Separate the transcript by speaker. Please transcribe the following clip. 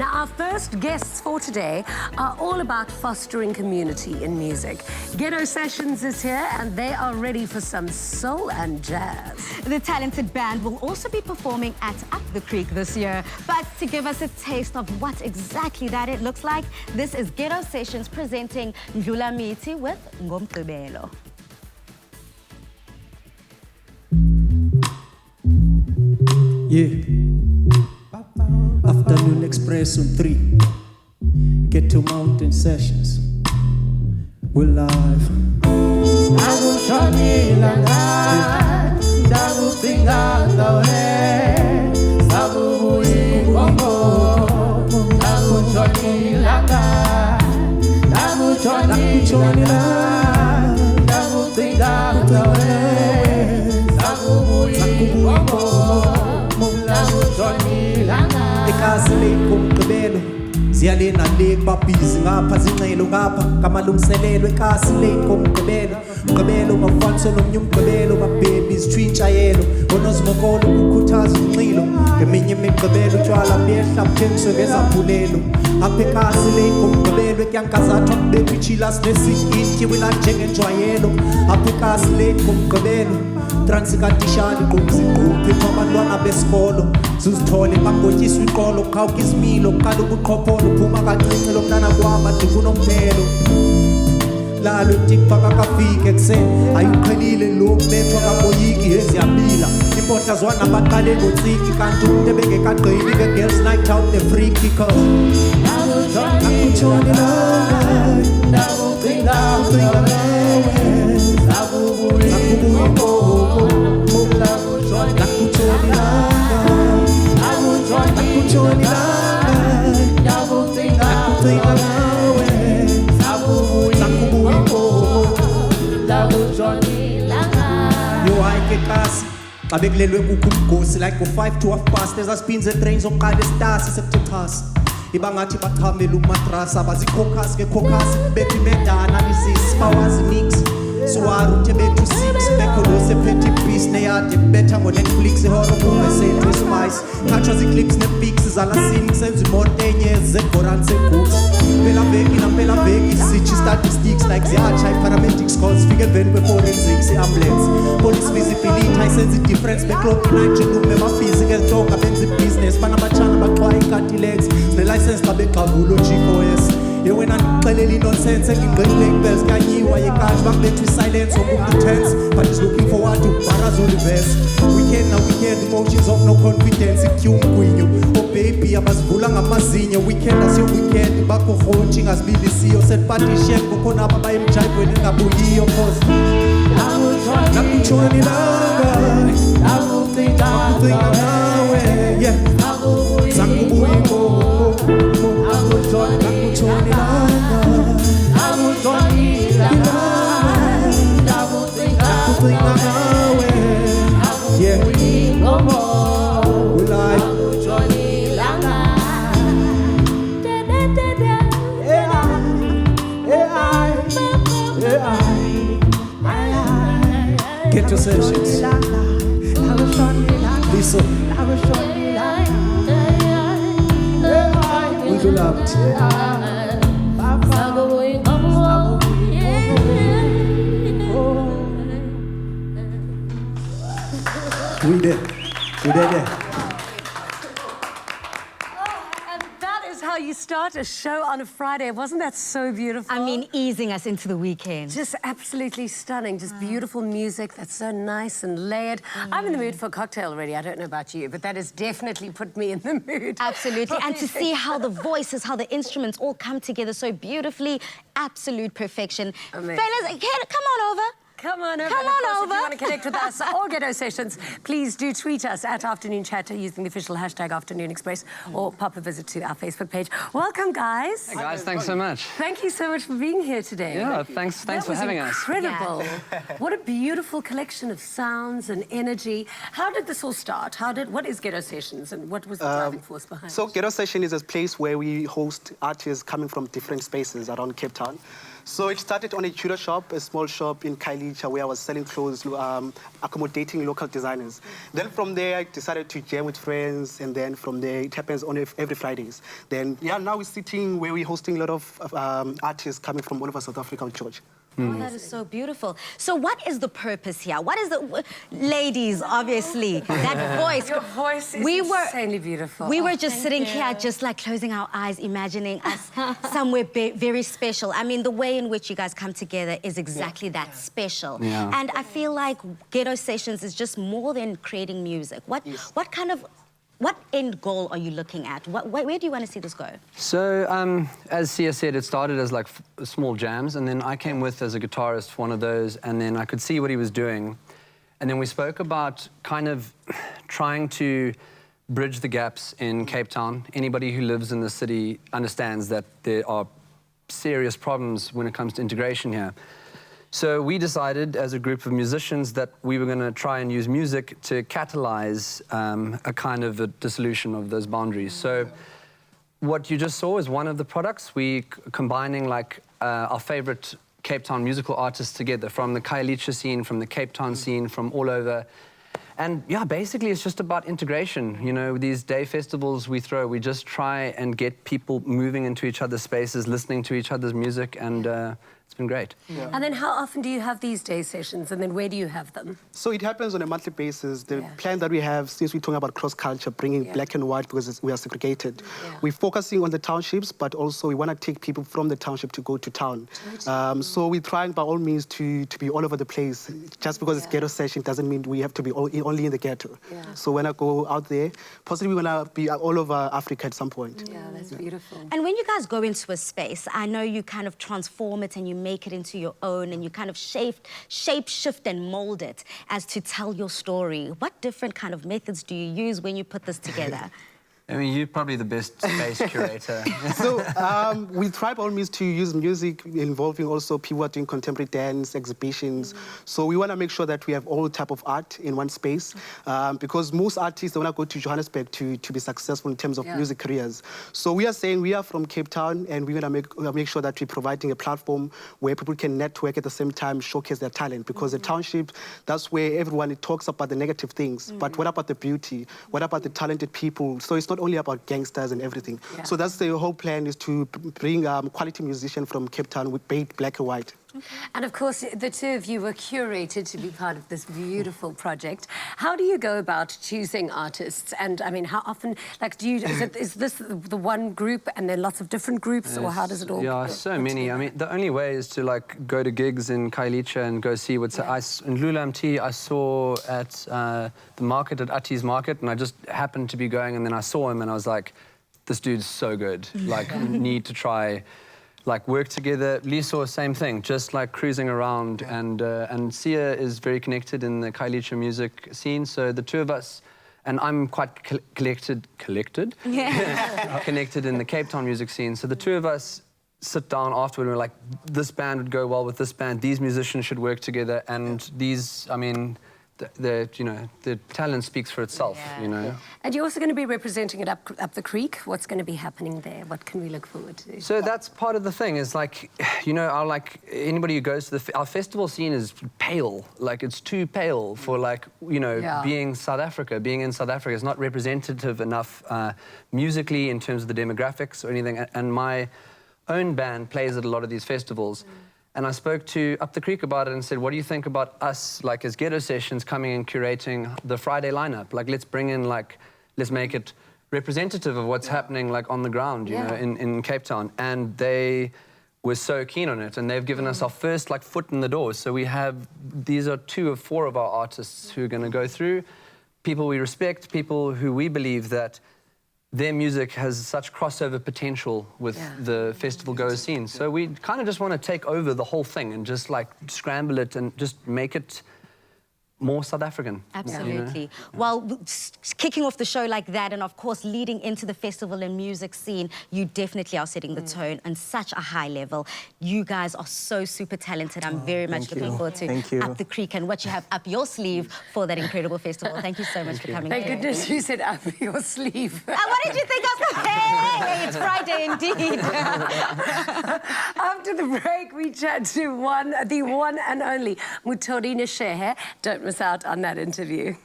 Speaker 1: Now, our first guests for today are all about fostering community in music. Ghetto Sessions is here, and they are ready for some soul and jazz.
Speaker 2: The talented band will also be performing at Up the Creek this year. But to give us a taste of what exactly that it looks like, this is Ghetto Sessions presenting Ndlula Miti with Ngomgqibelo.
Speaker 3: Yeah. Afternoon Express on 3. Ghetto Mountain Sessions. We're live. Ziyale nale babhizi ngapha zinxelo ngapha kamalungiselelo ekhasileni komgqibelo mgqibelo mafanso nomnye umgqibelo mabhebi izithwintshayelo onozimokolo ukukhuthaza unxilo ngeminye imigqibelo utywala buyehla buthengiswe ngezaphulelo apha ekhasileni komgqibelo ekyankazathwa kubekho ichilas nesikityi wila njengenjwayelo apha ekhasileni komgqibelo transikatishali qumzingquphi abantwana besikolo zuzithole bangotyiswa iqolo qhawuka izimilo qala ubuqhopholo uphuma kancinci lo mntana kwaba ndikunomphelo lalo tikpaka kafike ekuseni ayuqhelile lo mbethwa kaboyiki eziyabila impohla zwana baqale ngotsiki kanti umuntu ebengekagqili ke-girls night out ne-free kickers akutshoni xa bekulelwe kukho umgosi like ngo-5 to half past ezaspini zetrain zokuqala esitasi sekuthe xhasi iba ngathi bachamela umatrasi abazikhokasi ngekhokasi kubetha imeda-analysis bawazi nix siwari uthe bethu 6 bekholo sephethe ibhisi neyade kubetha ngo-Netflix ihoro kungesethu espice khatshwa zii-clips ne-pics zalasini kusenza imoto enye zegorani seguts mpelaveki nampelaveki sitsho statistics like ziyatsha i-paramedics calls fike emveni kwe-forensics i-ambulance police visibility ayisenza i-difference beclock nitronume babhizi ngezitonga benza ibhizinesi banabatshana baxhwaya ikatilex sinelicense xa begxavulo G4S yewena ndikuxelela inonsense engingqelile ibels kanyiwa yekatshi bakubethu isilence womuntu tense but is looking forward to barazoliverse weekend na weekend emotions of no confidence ityumgwinyo baby abazivula ngamazinyo weekend asiyo weekend bakho rhontshi ngazibilisiyo setipatishep kukhona apha bayemjayivweni engabuyiyo cause nakutshoni langa akucinga nawe yeah zangubuya ingomo nakutshoni langa akucinga nawe yeah we like Ghetto Sessions. Listen. We do love it. We did. We did it.
Speaker 1: How you start a show on a Friday. Wasn't that so beautiful?
Speaker 2: I mean, easing us into the weekend.
Speaker 1: Just absolutely stunning. Just beautiful music that's so nice and layered. I'm in the mood for a cocktail already. I don't know about you, but that has definitely put me in the mood.
Speaker 2: Absolutely. And to see how the voices, how the instruments all come together so beautifully, absolute perfection.
Speaker 1: Amazing.
Speaker 2: Fellas, come on over.
Speaker 1: Come on over.
Speaker 2: Come on over.
Speaker 1: If you want to connect with us or Ghetto Sessions, please do tweet us at Afternoon Chatter using the official hashtag Afternoon Express or pop a visit to our Facebook page. Welcome, guys.
Speaker 4: Hey, guys. Thanks so much.
Speaker 1: Thank you so much for being here today.
Speaker 4: Yeah, thanks for having us.
Speaker 1: Incredible. Yeah. What a beautiful collection of sounds and energy. How did this all start? What is Ghetto Sessions and what was the driving force behind it?
Speaker 5: So Ghetto Session is a place where we host artists coming from different spaces around Cape Town. So it started on a judo shop, a small shop in Khayelitsha, where I was selling clothes, accommodating local designers. Then from there, I decided to jam with friends, and then from there, it happens on every Fridays. Then, yeah, now we're sitting where we're hosting a lot of artists coming from all over South Africa with George.
Speaker 2: Oh, that is so beautiful. So what is the purpose here? What is the... Ladies, obviously, that voice.
Speaker 1: Your voice is insanely beautiful.
Speaker 2: We were just sitting here, just like closing our eyes, imagining us somewhere very special. I mean, the way in which you guys come together is exactly that, special.
Speaker 4: Yeah.
Speaker 2: And I feel like Ghetto Sessions is just more than creating music. What end goal are you looking at? Where do you want to see this go?
Speaker 4: So, as Sia said, it started as like small jams, and then I came with as a guitarist for one of those, and then I could see what he was doing. And then we spoke about kind of trying to bridge the gaps in Cape Town. Anybody who lives in the city understands that there are serious problems when it comes to integration here. So we decided as a group of musicians that we were going to try and use music to catalyze a kind of a dissolution of those boundaries. So what you just saw is one of the products. We combining like our favorite Cape Town musical artists together from the Khayelitsha scene, from the Cape Town scene, from all over. And yeah, basically it's just about integration. You know, these day festivals we throw, we just try and get people moving into each other's spaces, listening to each other's music, and it's been great.
Speaker 1: Yeah. And then how often do you have these day sessions, and then where do you have them?
Speaker 5: So it happens on a monthly basis. The plan that we have, since we're talking about cross-culture, bringing black and white because we are segregated, we're focusing on the townships, but also we want to take people from the township to go to town. So we're trying by all means to be all over the place. Just because it's Ghetto Session doesn't mean we have to be only in the ghetto. So when I go out there, possibly we want to be all over Africa at some point.
Speaker 1: Yeah, that's beautiful.
Speaker 2: And when you guys go into a space, I know you kind of transform it and you make it into your own, and you kind of shape, shift and mold it as to tell your story. What different kind of methods do you use when you put this together?
Speaker 4: I mean, you're probably the best space curator.
Speaker 5: So we try by all means to use music involving also people who are doing contemporary dance, exhibitions. So we want to make sure that we have all type of art in one space because most artists, they want to go to Johannesburg to be successful in terms of music careers. So we are saying we are from Cape Town, and we want to make sure that we're providing a platform where people can network at the same time, showcase their talent, because the township, that's where everyone talks about the negative things. But what about the beauty? What about the talented people? So it's not only about gangsters and everything. So that's the whole plan, is to bring quality musicians from Cape Town with both black and white.
Speaker 1: And of course, the two of you were curated to be part of this beautiful project. How do you go about choosing artists? And I mean, how often, like, is this the one group and then lots of different groups, or how does it all
Speaker 4: Yeah, so many.
Speaker 1: together?
Speaker 4: I mean, the only way is to like go to gigs in Khayelitsha and go see what's... In Lulamti, I saw at the market, at Ati's market, and I just happened to be going, and then I saw him and I was like, this dude's so good. Like, need to try... like work together. Liso, same thing, just like cruising around, and Sia is very connected in the Khayelitsha music scene, so the two of us, and I'm quite connected in the Cape Town music scene, so the two of us sit down afterward and we're like, this band would go well with this band, these musicians should work together, and these, I mean, the talent speaks for itself, you know.
Speaker 1: And you're also going to be representing it up the creek. What's going to be happening there? What can we look forward to?
Speaker 4: So that's part of the thing, is like, you know, anybody who goes to our festival scene is pale. Like, it's too pale for, like, you know, being in South Africa is not representative enough musically in terms of the demographics or anything. And my own band plays at a lot of these festivals. And I spoke to Up the Creek about it and said, what do you think about us, like, as Ghetto Sessions, coming and curating the Friday lineup? Like, let's bring in, like, let's make it representative of what's happening, like, on the ground, you know, in Cape Town. And they were so keen on it, and they've given us our first, like, foot in the door. So we have, these are 2 of 4 of our artists who are going to go through, people we respect, people who we believe that their music has such crossover potential with the festival goer scene. So we kind of just want to take over the whole thing and just like scramble it and just make it more South African.
Speaker 2: Absolutely. Well, kicking off the show like that, and of course leading into the festival and music scene, you definitely are setting the tone on such a high level. You guys are so super talented. I'm very much looking forward to Up the Creek and what you have up your sleeve for that incredible festival. Thank you so much for coming.
Speaker 1: Thank goodness you said up your sleeve.
Speaker 2: What did you think I was? Hey, it's Friday indeed.
Speaker 1: After the break, we chat to the one and only Mutorine Shehe. Don't miss out on that interview.